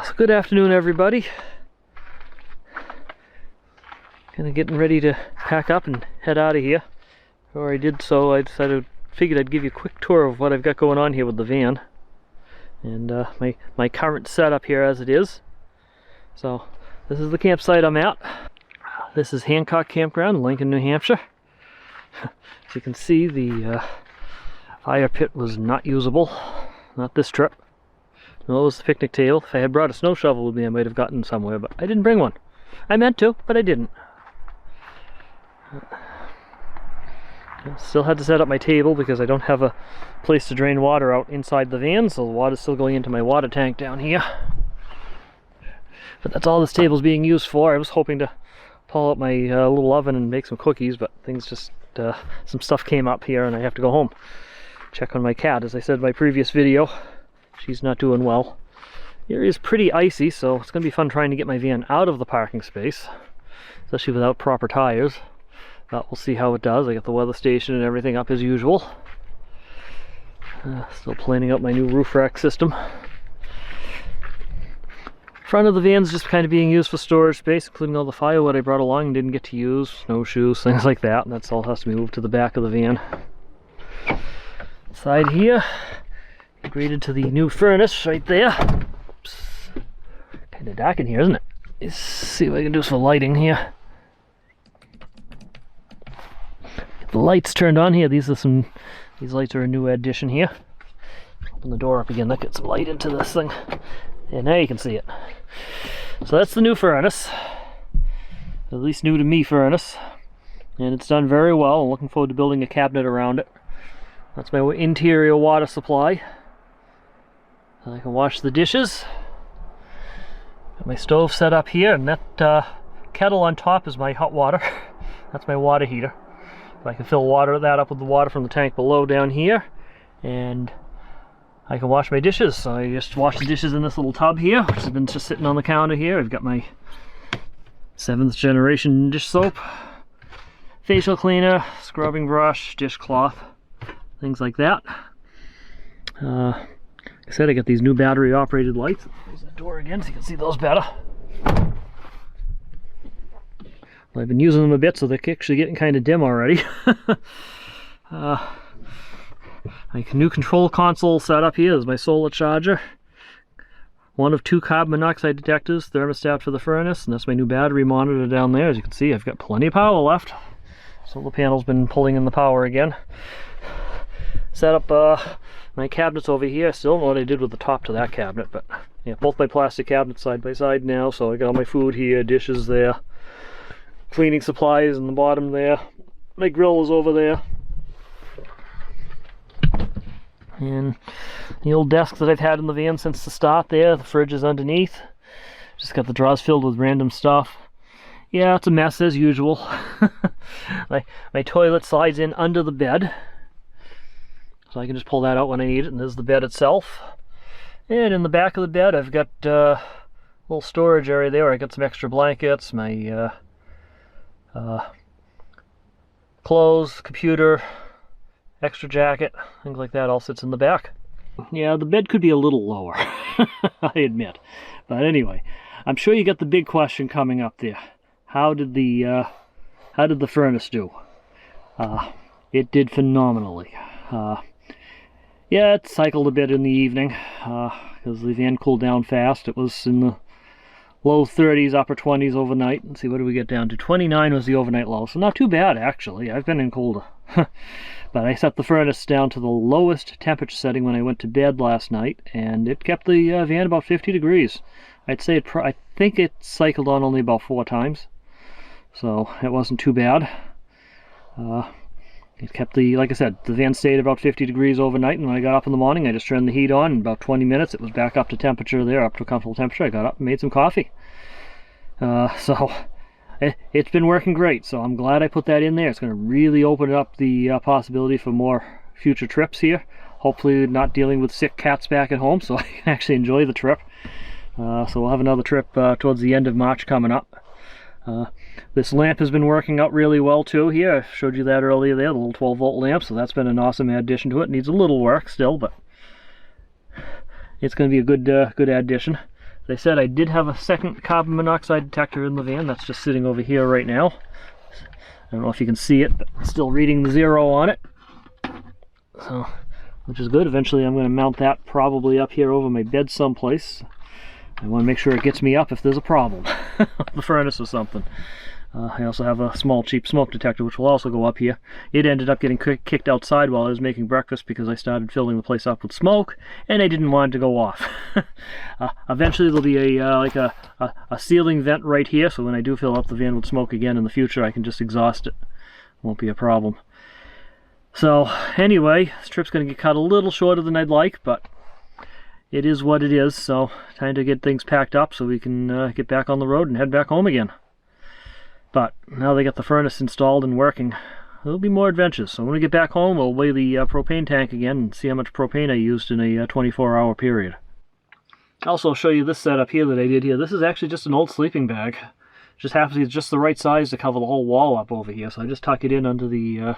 So good afternoon, everybody. Kind of getting ready to pack up and head out of here. Before I did so, I figured I'd give you a quick tour of what I've got going on here with the van and my current setup here as it is. So this is the campsite I'm at. This is Hancock Campground, Lincoln, New Hampshire. As you can see, the fire pit was not usable, not this trip. No, it was the picnic table. If I had brought a snow shovel with me, I might have gotten somewhere, but I didn't bring one. I meant to, but I didn't. Still had to set up my table because I don't have a place to drain water out inside the van, so the water's still going into my water tank down here. But that's all this table's being used for. I was hoping to pull out my little oven and make some cookies, but things just, some stuff came up here and I have to go home. Check on my cat. As I said in my previous video, she's not doing well. The area is pretty icy, so it's going to be fun trying to get my van out of the parking space, especially without proper tires. But we'll see how it does. I got the weather station and everything up as usual. Still planning out my new roof rack system. Front of the van's just kind of being used for storage space, including all the firewood I brought along and didn't get to use, snowshoes, things like that. And that's all has to be moved to the back of the van. Side here, upgraded to the new furnace right there. Oops. Kind of dark in here, isn't it? Let's see what I can do for lighting here. Get the lights turned on here. These lights are a new addition here. Open the door up again. That gets some light into this thing. And now you can see it. So that's the new furnace. At least new to me furnace. And it's done very well. I'm looking forward to building a cabinet around it. That's my interior water supply. I can wash the dishes. Got my stove set up here, and that kettle on top is my hot water. That's my water heater. I can fill that up with the water from the tank below down here, and I can wash my dishes. So I just wash the dishes in this little tub here, which has been just sitting on the counter here. I've got my 7th generation dish soap, facial cleaner, scrubbing brush, dishcloth, things like that. Like I said, I got these new battery operated lights. Close that door again so you can see those better. Well, I've been using them a bit, so they're actually getting kind of dim already. My new control console setup here is my solar charger. One of 2 carbon monoxide detectors, thermostat for the furnace, and that's my new battery monitor down there. As you can see, I've got plenty of power left. Solar panel's been pulling in the power again. Set up my cabinets over here. I still don't know what I did with the top to that cabinet, but yeah, both my plastic cabinets side by side now. So I got all my food here, dishes there, cleaning supplies in the bottom there. My grill is over there. And the old desk that I've had in the van since the start there, the fridge is underneath. Just got the drawers filled with random stuff. Yeah, it's a mess as usual. my toilet slides in under the bed, so I can just pull that out when I need it, and there's the bed itself. And in the back of the bed I've got a little storage area there where I got some extra blankets, my clothes, computer, extra jacket, things like that all sits in the back. Yeah, the bed could be a little lower, I admit. But anyway, I'm sure you got the big question coming up there. How did the furnace do? It did phenomenally. Yeah, it cycled a bit in the evening because the van cooled down fast. It was in the low 30s, upper 20s overnight. Let's see, what did we get down to? 29 was the overnight low, so not too bad actually. I've been in colder. But I set the furnace down to the lowest temperature setting when I went to bed last night, and it kept the van about 50 degrees. I'd say I think it cycled on only about 4 times, so it wasn't too bad. It kept like I said, the van stayed about 50 degrees overnight, and when I got up in the morning, I just turned the heat on. In about 20 minutes, it was back up to temperature there, up to a comfortable temperature. I got up and made some coffee. So it's been working great, so I'm glad I put that in there. It's going to really open up the possibility for more future trips here. Hopefully not dealing with sick cats back at home, so I can actually enjoy the trip. So we'll have another trip towards the end of March coming up. This lamp has been working out really well too here. I showed you that earlier there, the little 12-volt lamp, so that's been an awesome addition to it. Needs a little work still, but it's going to be a good addition. I said, I did have a second carbon monoxide detector in the van. That's just sitting over here right now. I don't know if you can see it, but it's still reading the 0 on it. So, which is good. Eventually I'm going to mount that probably up here over my bed someplace. I want to make sure it gets me up if there's a problem. The furnace or something. I also have a small cheap smoke detector which will also go up here. It ended up getting kicked outside while I was making breakfast because I started filling the place up with smoke and I didn't want it to go off. Eventually there'll be a sealing vent right here, so when I do fill up the van with smoke again in the future I can just exhaust it. Won't be a problem. So anyway, this trip's going to get cut a little shorter than I'd like, but it is what it is. So time to get things packed up so we can get back on the road and head back home again. But now they got the furnace installed and working, there'll be more adventures. So when we get back home, we'll weigh the propane tank again and see how much propane I used in a 24-hour period. I'll also show you this setup here that I did here. This is actually just an old sleeping bag. Just happens to be just the right size to cover the whole wall up over here. So I just tuck it in under the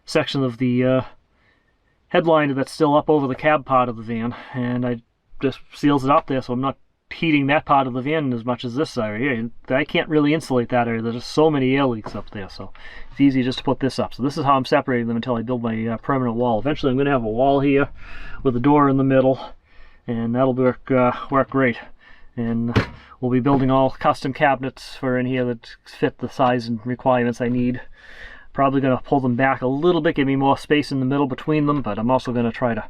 section of the headliner that's still up over the cab part of the van. And I just seals it up there so I'm not heating that part of the van as much as this area here. I can't really insulate that area. There's just so many air leaks up there, so it's easy just to put this up. So this is how I'm separating them until I build my permanent wall. Eventually I'm going to have a wall here with a door in the middle, and that'll work great. And we'll be building all custom cabinets for in here that fit the size and requirements I need. Probably going to pull them back a little bit, give me more space in the middle between them, but I'm also going to try to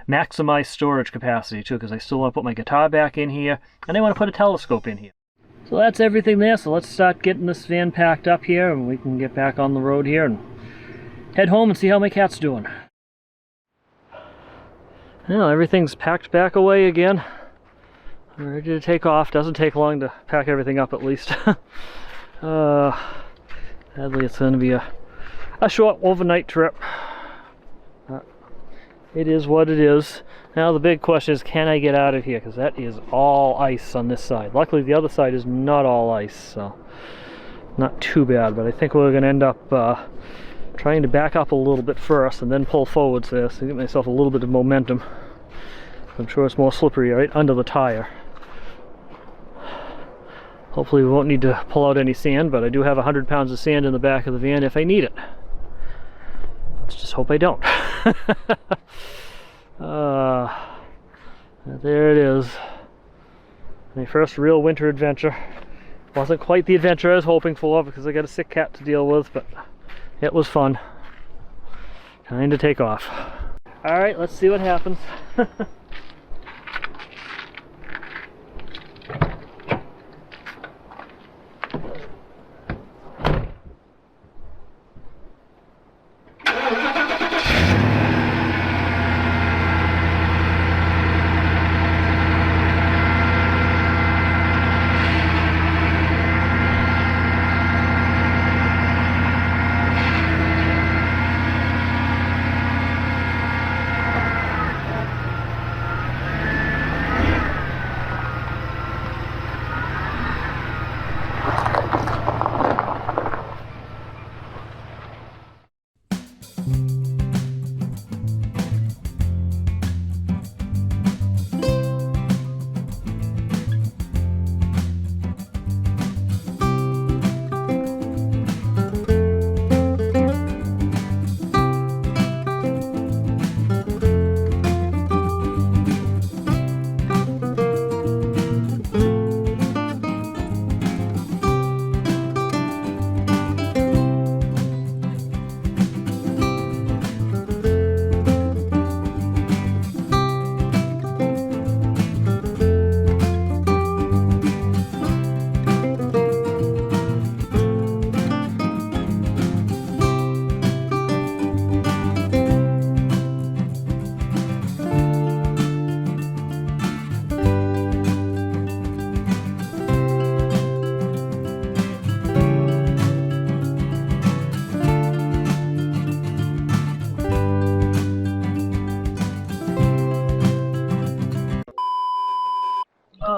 maximize storage capacity too, because I still want to put my guitar back in here and I want to put a telescope in here. So that's everything there. So let's start getting this van packed up here and we can get back on the road here and head home and see how my cat's doing. Well, everything's packed back away again. I'm ready to take off. Doesn't take long to pack everything up, at least. Sadly it's going to be a short overnight trip. It is what it is. Now the big question is, can I get out of here? Because that is all ice on this side. Luckily the other side is not all ice, so not too bad. But I think we're going to end up trying to back up a little bit first and then pull forwards there, so get myself a little bit of momentum. I'm sure it's more slippery right under the tire. Hopefully we won't need to pull out any sand, but I do have 100 pounds of sand in the back of the van if I need it. Let's just hope I don't. There it is. My first real winter adventure. Wasn't quite the adventure I was hoping for because I got a sick cat to deal with, but it was fun. Time to take off. Alright, let's see what happens.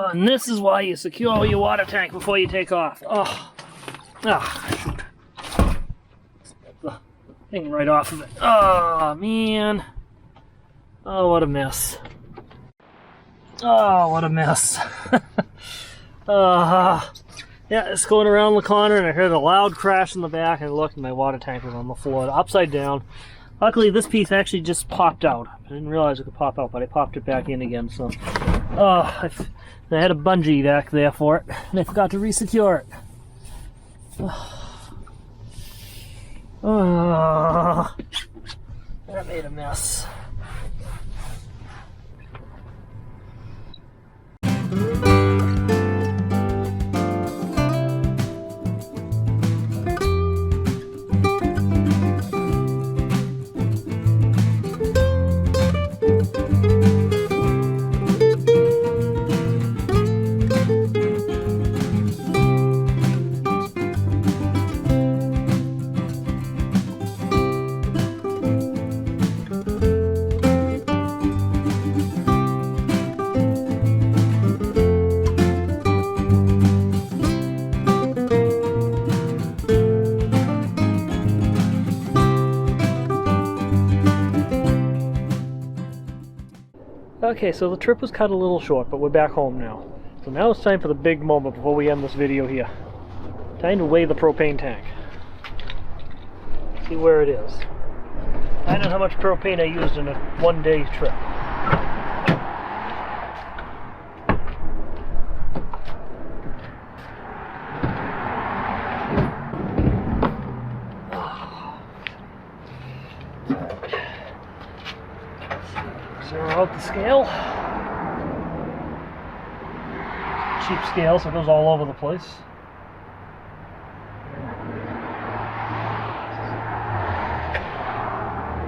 And this is why you secure your water tank before you take off. Oh, shoot. Get the thing right off of it. Oh, man. Oh, what a mess. Oh, what a mess. Yeah, it's going around the corner and I heard a loud crash in the back and I looked and my water tank was on the floor, upside down. Luckily, this piece actually just popped out. I didn't realize it could pop out, but I popped it back in again, so... I had a bungee back there for it, and I forgot to re-secure it. That made a mess. Okay, so the trip was cut a little short, but we're back home now. So now it's time for the big moment before we end this video here. Time to weigh the propane tank. See where it is. Find out how much propane I used in a one-day trip. Zero out the scale. Cheap scale, so it goes all over the place.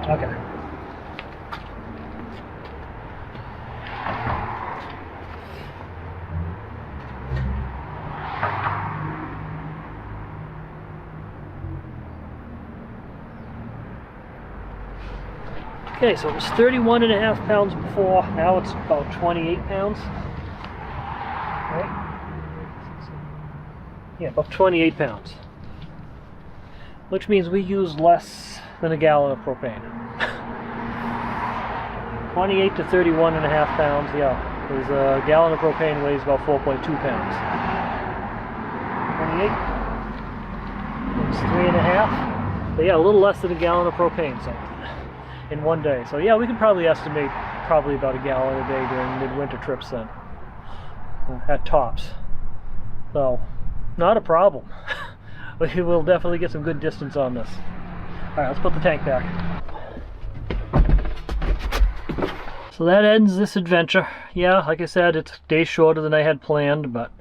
Okay. Okay, so it was 31.5 pounds before, now it's about 28 pounds. Right? Yeah, about 28 pounds. Which means we use less than a gallon of propane. 28 to 31.5 pounds, yeah. Because a gallon of propane weighs about 4.2 pounds. 28? It's 3.5. But yeah, a little less than a gallon of propane, so in one day. So yeah, we could probably estimate probably about a gallon a day during midwinter trips then. At tops. So, not a problem. We will definitely get some good distance on this. Alright, let's put the tank back. So that ends this adventure. Yeah, like I said, it's a day shorter than I had planned, but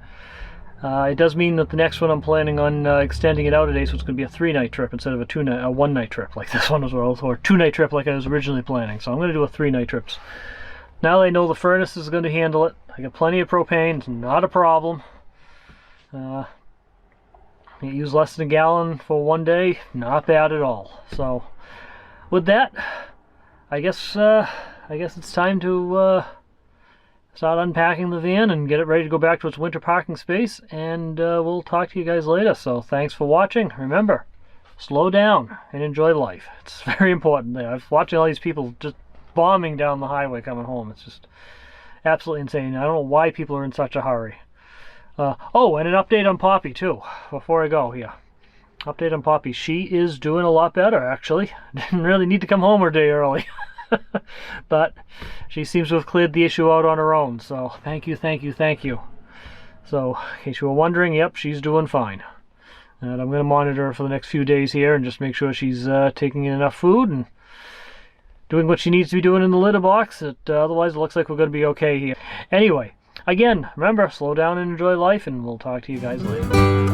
it does mean that the next one I'm planning on extending it out a day, so it's going to be a 3-night trip instead of a one-night trip like this one was, or a 2-night trip like I was originally planning. So I'm going to do a 3-night trip. Now that I know the furnace is going to handle it, I got plenty of propane, it's not a problem. You use less than a gallon for one day, not bad at all. So with that, I guess it's time to start unpacking the van and get it ready to go back to its winter parking space, and we'll talk to you guys later. So thanks for watching. Remember, slow down and enjoy life. It's very important. I'm watching all these people just bombing down the highway coming home. It's just absolutely insane. I don't know why people are in such a hurry. Oh, and an update on Poppy too, before I go here. Update on Poppy. She is doing a lot better, actually. Didn't really need to come home her day early. But she seems to have cleared the issue out on her own, so thank you, thank you, thank you. So, in case you were wondering, yep, she's doing fine. And I'm going to monitor her for the next few days here and just make sure she's taking in enough food and doing what she needs to be doing in the litter box. Otherwise, it looks like we're going to be okay here. Anyway, again, remember, slow down and enjoy life, and we'll talk to you guys later.